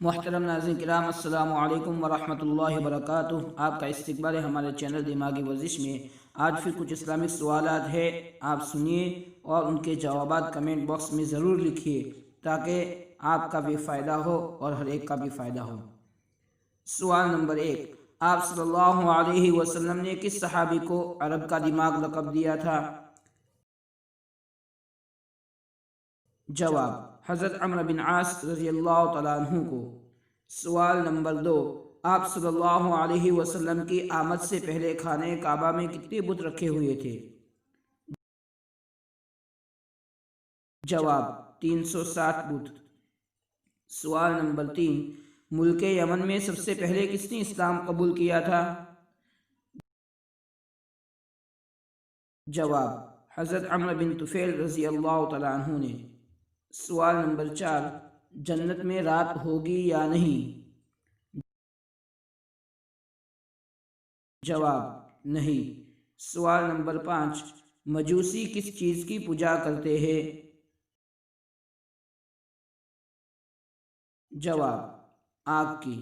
محترم ناظرین کرام، السلام علیکم ورحمۃ اللہ وبرکاتہ۔ آپ کا استقبال ہے ہمارے چینل دماغی ورزش میں۔ آج پھر کچھ اسلامک سوالات ہیں، آپ سنیے اور ان کے جوابات کمنٹ باکس میں ضرور لکھیے تاکہ آپ کا بھی فائدہ ہو اور ہر ایک کا بھی فائدہ ہو۔ سوال نمبر 1، آپ صلی اللہ علیہ وسلم نے کس صحابی کو عرب کا دماغ لقب دیا تھا؟ جواب: حضرت عمرو بن عاص رضی اللہ تعالیٰ عنہ کو۔ سوال نمبر 2، آپ صلی اللہ علیہ وسلم کی آمد سے پہلے خانہ کعبہ میں کتنے بت رکھے ہوئے تھے؟ جواب: 360 بت۔ سوال نمبر 3، ملک یمن میں سب سے پہلے کس نے اسلام قبول کیا تھا؟ جواب: حضرت عمرو بن طفیل رضی اللہ تعالیٰ عنہ نے۔ سوال نمبر 4، جنت میں رات ہوگی یا نہیں؟ جواب: نہیں۔ سوال نمبر 5، مجوسی کس چیز کی پوجا کرتے ہیں؟ جواب: آگ کی۔